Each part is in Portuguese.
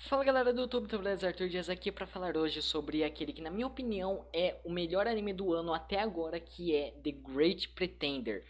Fala galera do YouTube, tudo beleza? Arthur Dias aqui pra falar hoje sobre aquele que na minha opinião é o melhor anime do ano até agora, que é The Great Pretender.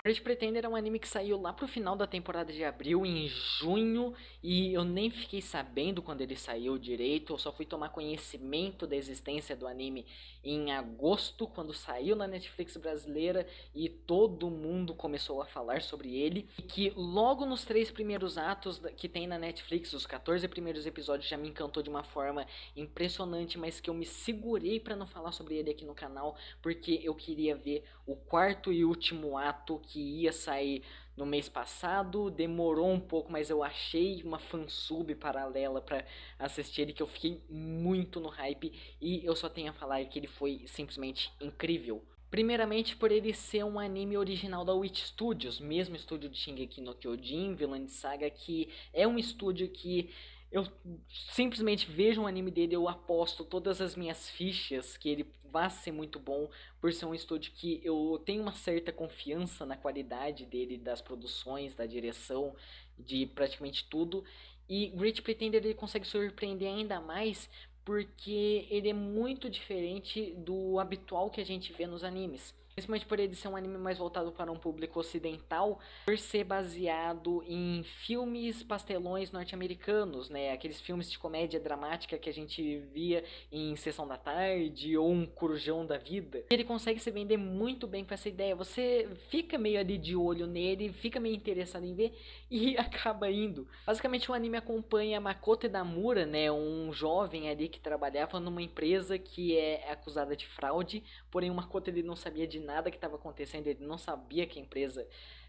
Great Pretender é um anime que saiu lá pro final da temporada de abril, em junho, e eu nem fiquei sabendo quando ele saiu direito, eu só fui tomar conhecimento da existência do anime em agosto, quando saiu na Netflix brasileira e todo mundo começou a falar sobre ele. E que logo nos 3 primeiros atos que tem na Netflix, os 14 primeiros episódios já me encantou de uma forma impressionante, mas que eu me segurei para não falar sobre ele aqui no canal, porque eu queria ver o quarto e último ato que ia sair no mês passado. Demorou um pouco, mas eu achei uma fansub paralela para assistir ele, que eu fiquei muito no hype, e eu só tenho a falar que ele foi simplesmente incrível. Primeiramente por ele ser um anime original da Witch Studios, mesmo estúdio de Shingeki no Kyojin, Vinland Saga, que é um estúdio que eu simplesmente vejo um anime dele, eu aposto todas as minhas fichas que ele vai ser muito bom, por ser um estúdio que eu tenho uma certa confiança na qualidade dele, das produções, da direção, de praticamente tudo. E Great Pretender ele consegue surpreender ainda mais porque ele é muito diferente do habitual que a gente vê nos animes. Principalmente por ele ser um anime mais voltado para um público ocidental, por ser baseado em filmes pastelões norte-americanos, né? Aqueles filmes de comédia dramática que a gente via em Sessão da Tarde ou um Corujão da Vida. Ele consegue se vender muito bem com essa ideia. Você fica meio ali de olho nele, fica meio interessado em ver e acaba indo. Basicamente o anime acompanha Makoto Edamura, né? Um jovem ali que trabalhava numa empresa que é acusada de fraude, porém o Makoto ele não sabia de nada que estava acontecendo, ele não sabia que a empresa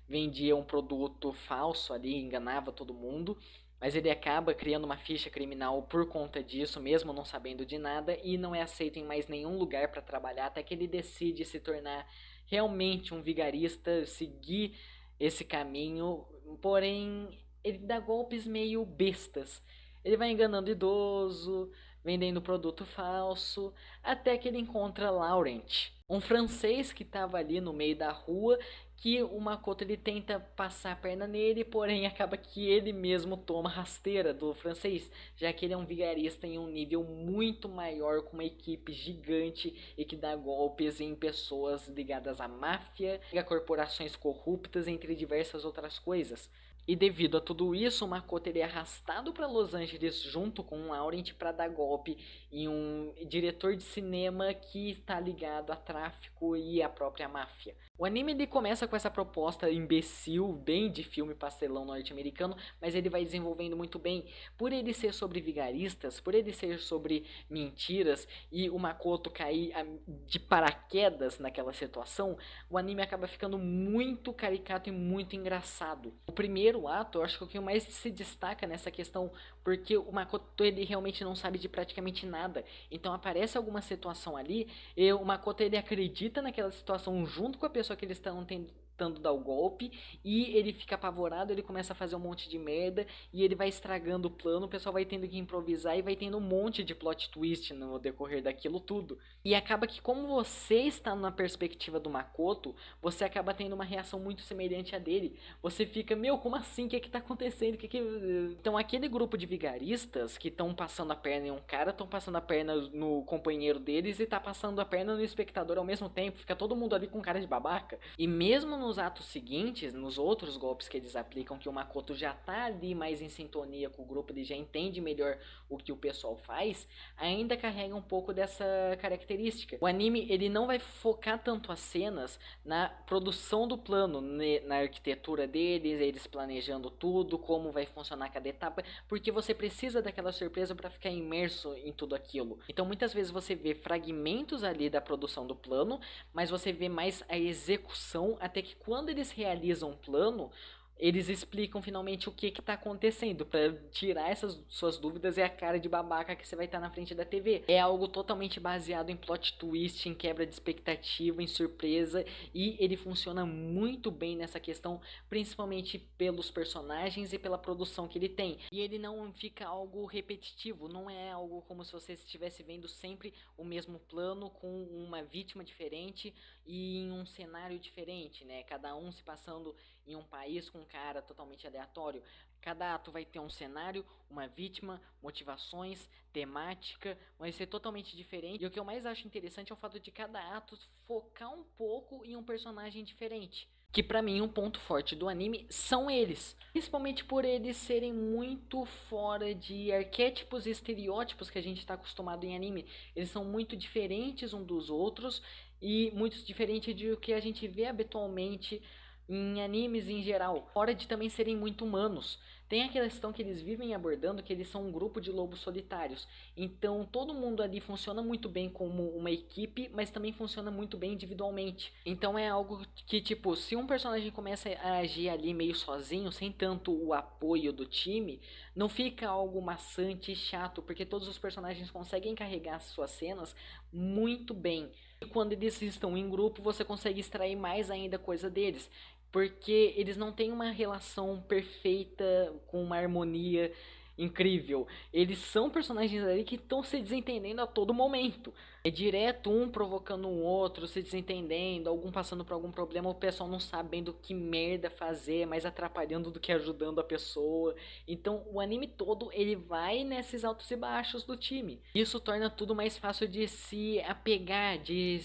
vendia um produto falso ali, enganava todo mundo, mas ele acaba criando uma ficha criminal por conta disso, mesmo não sabendo de nada, e não é aceito em mais nenhum lugar para trabalhar, até que ele decide se tornar realmente um vigarista, seguir esse caminho, porém ele dá golpes meio bestas. Ele vai enganando idoso, vendendo produto falso, até que ele encontra Laurent, um francês que estava ali no meio da rua, que o Makoto ele tenta passar a perna nele, porém acaba que ele mesmo toma rasteira do francês, já que ele é um vigarista em um nível muito maior, com uma equipe gigante e que dá golpes em pessoas ligadas à máfia, a corporações corruptas, entre diversas outras coisas. E devido a tudo isso, o Makoto ele é arrastado para Los Angeles junto com um Laurent para dar golpe em um diretor de cinema que está ligado a tráfico e à própria máfia. O anime ele começa com essa proposta imbecil, bem de filme pastelão norte-americano, mas ele vai desenvolvendo muito bem. Por ele ser sobre vigaristas, por ele ser sobre mentiras e o Makoto cair de paraquedas naquela situação, o anime acaba ficando muito caricato e muito engraçado. O primeiro ato, eu acho que o que mais se destaca nessa questão, porque o Makoto ele realmente não sabe de praticamente nada. Então aparece alguma situação ali, e o Makoto ele acredita naquela situação junto com a pessoa que eles estão tentando dar o golpe, e ele fica apavorado, ele começa a fazer um monte de merda, e ele vai estragando o plano, o pessoal vai tendo que improvisar e vai tendo um monte de plot twist no decorrer daquilo tudo. E acaba que como você está na perspectiva do Makoto, você acaba tendo uma reação muito semelhante à dele. Você fica, meu, como assim? O que que tá acontecendo? Então aquele grupo de vigaristas que estão passando a perna em um cara, estão passando a perna no companheiro deles e tá passando a perna no espectador ao mesmo tempo. Fica todo mundo ali com cara de babaca. E mesmo nos atos seguintes, nos outros golpes que eles aplicam, que o Makoto já tá ali mais em sintonia com o grupo, ele já entende melhor o que o pessoal faz, ainda carrega um pouco dessa característica. O anime ele não vai focar tanto as cenas na produção do plano, na arquitetura deles, eles planejando tudo, como vai funcionar cada etapa, porque você precisa daquela surpresa para ficar imerso em tudo aquilo. Então muitas vezes você vê fragmentos ali da produção do plano, mas você vê mais a execução, até que quando eles realizam o plano, eles explicam finalmente o que que tá acontecendo, pra tirar essas suas dúvidas e a cara de babaca que você vai estar na frente da TV. É algo totalmente baseado em plot twist, em quebra de expectativa, em surpresa, e ele funciona muito bem nessa questão, principalmente pelos personagens e pela produção que ele tem. E ele não fica algo repetitivo, não é algo como se você estivesse vendo sempre o mesmo plano com uma vítima diferente e em um cenário diferente, né? Cada um se passando em um país com um cara totalmente aleatório. Cada ato vai ter um cenário, uma vítima, motivações, temática, vai ser totalmente diferente. E o que eu mais acho interessante é o fato de cada ato focar um pouco em um personagem diferente. Que pra mim um ponto forte do anime são eles, principalmente por eles serem muito fora de arquétipos e estereótipos que a gente está acostumado em anime. Eles são muito diferentes um dos outros e muito diferente do que a gente vê habitualmente em animes em geral, fora de também serem muito humanos. Tem a questão que eles vivem abordando que eles são um grupo de lobos solitários. Então todo mundo ali funciona muito bem como uma equipe, mas também funciona muito bem individualmente. Então é algo que, tipo, se um personagem começa a agir ali meio sozinho, sem tanto o apoio do time, não fica algo maçante e chato, porque todos os personagens conseguem carregar as suas cenas muito bem. E quando eles estão em grupo, você consegue extrair mais ainda coisa deles. Porque eles não têm uma relação perfeita, com uma harmonia incrível. Eles são personagens ali que estão se desentendendo a todo momento. É direto um provocando o outro, se desentendendo, algum passando por algum problema, o pessoal não sabendo que merda fazer, mais atrapalhando do que ajudando a pessoa. Então o anime todo ele vai nesses altos e baixos do time. Isso torna tudo mais fácil de se apegar, de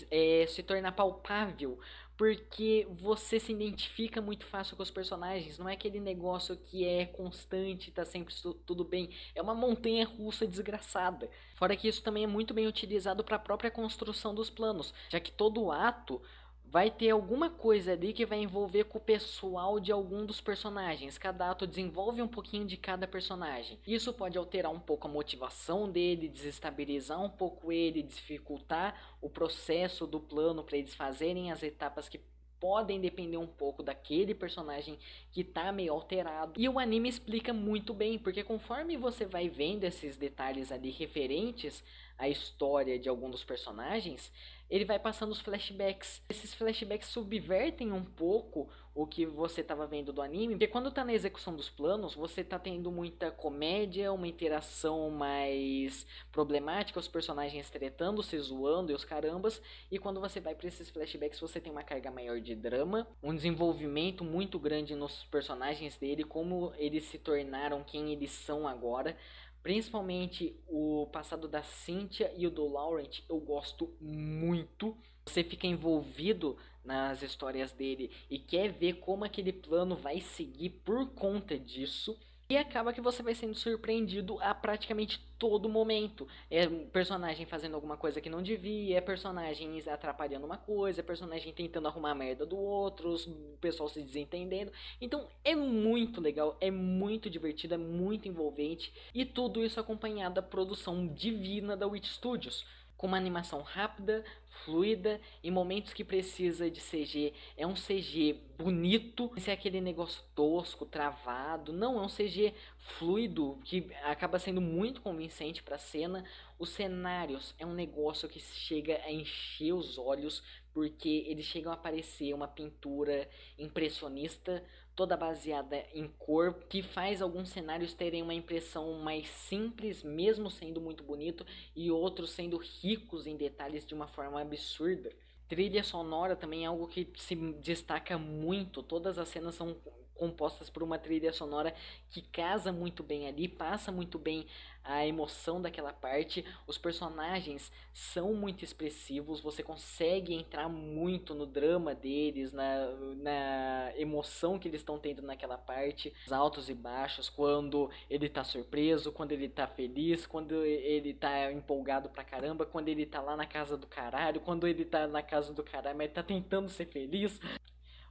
se tornar palpável, porque você se identifica muito fácil com os personagens. Não é aquele negócio que é constante, tá sempre tudo bem. É uma montanha russa desgraçada. Fora que isso também é muito bem utilizado para a própria construção dos planos, já que todo ato vai ter alguma coisa ali que vai envolver com o pessoal de algum dos personagens. Cada ato desenvolve um pouquinho de cada personagem. Isso pode alterar um pouco a motivação dele, desestabilizar um pouco ele, dificultar o processo do plano para eles fazerem as etapas que podem depender um pouco daquele personagem que tá meio alterado. E o anime explica muito bem, porque conforme você vai vendo esses detalhes ali referentes à história de algum dos personagens, ele vai passando os flashbacks. Esses flashbacks subvertem um pouco o que você estava vendo do anime, porque quando tá na execução dos planos, você tá tendo muita comédia, uma interação mais problemática, os personagens tretando, se zoando e os carambas, e quando você vai para esses flashbacks, você tem uma carga maior de drama, um desenvolvimento muito grande nos personagens dele, como eles se tornaram quem eles são agora. Principalmente o passado da Cynthia e o do Laurent, eu gosto muito. Você fica envolvido nas histórias dele e quer ver como aquele plano vai seguir por conta disso. E acaba que você vai sendo surpreendido a praticamente todo momento. É um personagem fazendo alguma coisa que não devia, é personagem atrapalhando uma coisa, é personagem tentando arrumar a merda do outro, o pessoal se desentendendo. Então é muito legal, é muito divertido, é muito envolvente. E tudo isso acompanhado da produção divina da Witch Studios, com uma animação rápida, fluida, em momentos que precisa de CG, é um CG bonito, não é aquele negócio tosco, travado, não, é um CG fluido que acaba sendo muito convincente para a cena. Os cenários é um negócio que chega a encher os olhos, porque eles chegam a parecer uma pintura impressionista, toda baseada em cor, que faz alguns cenários terem uma impressão mais simples, mesmo sendo muito bonito, e outros sendo ricos em detalhes de uma forma absurda. Trilha sonora também é algo que se destaca muito. Todas as cenas são compostas por uma trilha sonora que casa muito bem ali, passa muito bem a emoção daquela parte. Os personagens são muito expressivos, você consegue entrar muito no drama deles, na emoção que eles estão tendo naquela parte, os altos e baixos, quando ele tá surpreso, quando ele tá feliz, quando ele tá empolgado pra caramba, quando ele tá lá na casa do caralho, quando ele tá na casa do caralho, mas tá tentando ser feliz.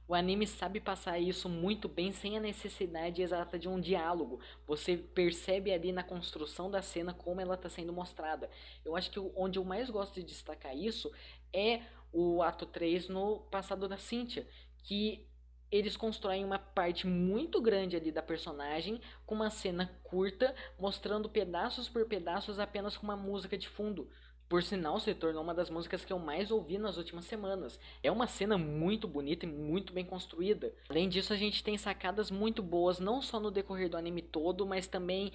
O anime sabe passar isso muito bem sem a necessidade exata de um diálogo. Você percebe ali na construção da cena como ela está sendo mostrada. Eu acho que onde eu mais gosto de destacar isso é o ato 3 no passado da Cynthia, que eles constroem uma parte muito grande ali da personagem com uma cena curta, mostrando pedaços por pedaços apenas com uma música de fundo. Por sinal, se tornou uma das músicas que eu mais ouvi nas últimas semanas. É uma cena muito bonita e muito bem construída. Além disso, a gente tem sacadas muito boas, não só no decorrer do anime todo, mas também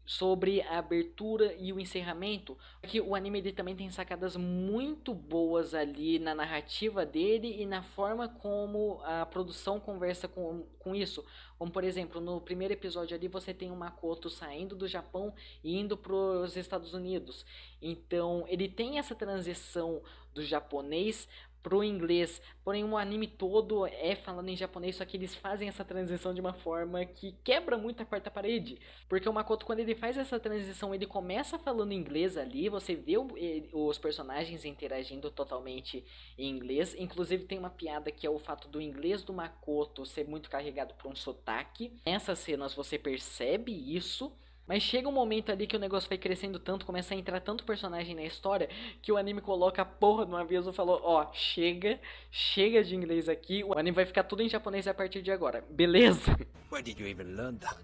sobre a abertura e o encerramento, que o anime ele também tem sacadas muito boas ali na narrativa dele e na forma como a produção conversa com isso. Como por exemplo, no primeiro episódio ali você tem o Makoto saindo do Japão e indo para os Estados Unidos. Então ele tem essa transição do japonês pro inglês, porém o anime todo é falando em japonês, só que eles fazem essa transição de uma forma que quebra muito a quarta parede, porque o Makoto quando ele faz essa transição, ele começa falando inglês ali, você vê os personagens interagindo totalmente em inglês, inclusive tem uma piada que é o fato do inglês do Makoto ser muito carregado por um sotaque, nessas cenas você percebe isso. Mas chega um momento ali que o negócio vai crescendo tanto, começa a entrar tanto personagem na história, que o anime coloca a porra no aviso e falou, ó, chega de inglês aqui, o anime vai ficar tudo em japonês a partir de agora, beleza? Where did you even learn that?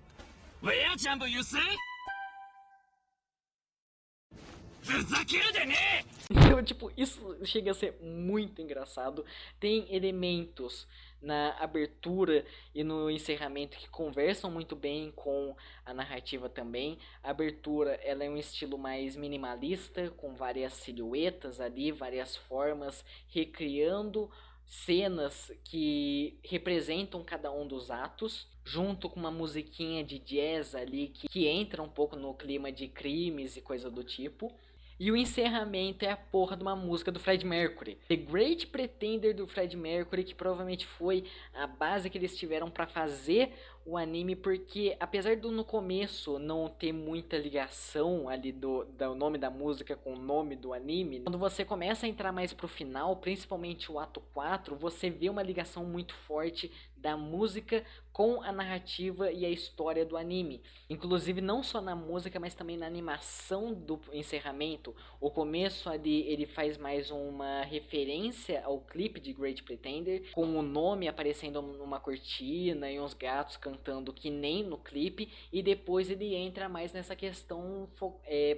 Então, tipo, isso chega a ser muito engraçado. Tem elementos na abertura e no encerramento que conversam muito bem com a narrativa também. A abertura, ela é um estilo mais minimalista, com várias silhuetas ali, várias formas, recriando cenas que representam cada um dos atos, junto com uma musiquinha de jazz ali que entra um pouco no clima de crimes e coisa do tipo. E o encerramento é a porra de uma música do Fred Mercury. The Great Pretender do Fred Mercury, que provavelmente foi a base que eles tiveram para fazer o anime, porque apesar do no começo não ter muita ligação ali do nome da música com o nome do anime, quando você começa a entrar mais pro final, principalmente o ato 4, você vê uma ligação muito forte da música com a narrativa e a história do anime. Inclusive não só na música, mas também na animação do encerramento. O começo ali ele faz mais uma referência ao clipe de Great Pretender, com o nome aparecendo numa cortina e uns gatos cantando que nem no clipe, e depois ele entra mais nessa questão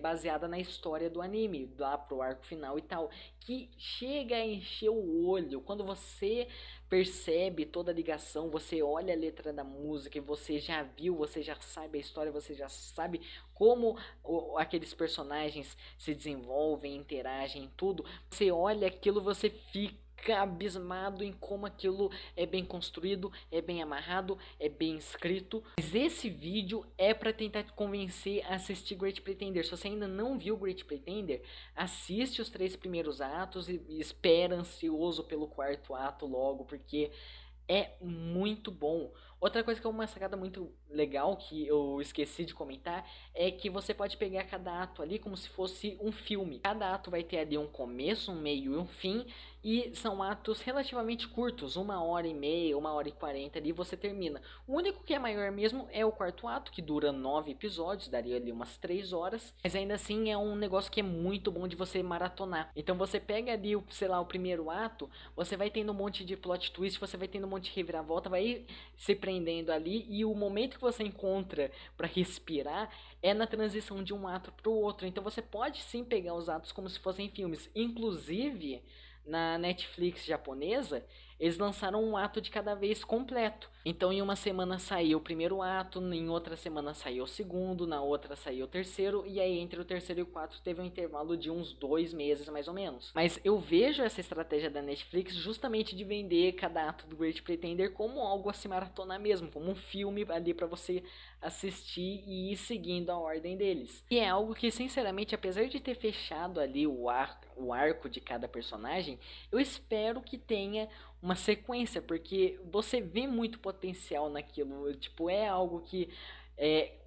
baseada na história do anime, lá pro arco final e tal, que chega a encher o olho quando você percebe toda a ligação, você olha a letra da música e você já viu, você já sabe a história, você já sabe como aqueles personagens se desenvolvem, interagem, tudo. Você olha aquilo, você fica abismado em como aquilo é bem construído, é bem amarrado, é bem escrito. Mas esse vídeo é para tentar te convencer a assistir Great Pretender. Se você ainda não viu Great Pretender, assiste os 3 primeiros atos e espera ansioso pelo 4º ato logo, porque é muito bom. Outra coisa que é uma sacada muito legal que eu esqueci de comentar é que você pode pegar cada ato ali como se fosse um filme. Cada ato vai ter ali um começo, um meio e um fim, e são atos relativamente curtos, 1h30, 1h40 ali você termina. O único que é maior mesmo é o 4º ato, que dura 9 episódios, daria ali umas 3 horas, mas ainda assim é um negócio que é muito bom de você maratonar. Então você pega ali, sei lá, o primeiro ato, você vai tendo um monte de plot twist, você vai tendo um monte de reviravolta, vai se prendendo ali, e o momento que você encontra para respirar é na transição de um ato para o outro. Então você pode sim pegar os atos como se fossem filmes. Inclusive, na Netflix japonesa, eles lançaram um ato de cada vez completo. Então em uma semana saiu o primeiro ato, em outra semana saiu o segundo, na outra saiu o terceiro, e aí entre o terceiro e o 4 teve um intervalo de uns 2 meses mais ou menos. Mas eu vejo essa estratégia da Netflix justamente de vender cada ato do Great Pretender como algo a se maratonar mesmo, como um filme ali para você assistir e ir seguindo a ordem deles. E é algo que, sinceramente, apesar de ter fechado ali o arco de cada personagem, eu espero que tenha uma sequência, porque você vê muito potencial naquilo. Tipo, é algo que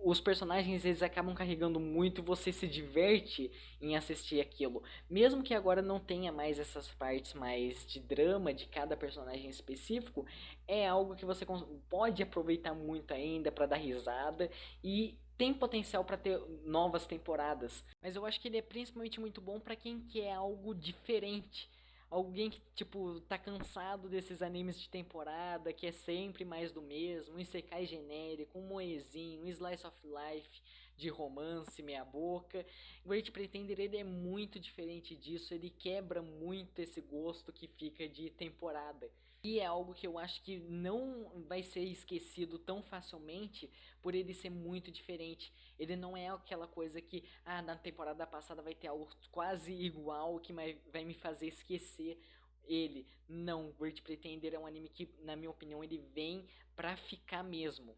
os personagens eles acabam carregando muito e você se diverte em assistir aquilo. Mesmo que agora não tenha mais essas partes mais de drama de cada personagem específico, é algo que você pode aproveitar muito ainda para dar risada e tem potencial para ter novas temporadas. Mas eu acho que ele é principalmente muito bom para quem quer algo diferente. Alguém que, tipo, tá cansado desses animes de temporada, que é sempre mais do mesmo, um isekai genérico, um moezinho, um slice of life de romance, meia boca. Great Pretender, ele é muito diferente disso, ele quebra muito esse gosto que fica de temporada. E é algo que eu acho que não vai ser esquecido tão facilmente por ele ser muito diferente. Ele não é aquela coisa que, na temporada passada vai ter algo quase igual que vai me fazer esquecer ele. Não, Great Pretender é um anime que, na minha opinião, ele vem pra ficar mesmo.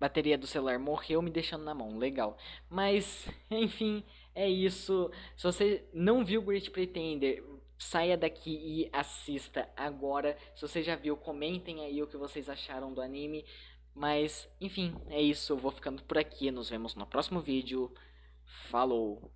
Bateria do celular morreu, me deixando na mão, legal. Mas, enfim, é isso. Se você não viu Great Pretender, saia daqui e assista agora. Se você já viu, comentem aí o que vocês acharam do anime. Mas, enfim, é isso. Eu vou ficando por aqui. Nos vemos no próximo vídeo. Falou!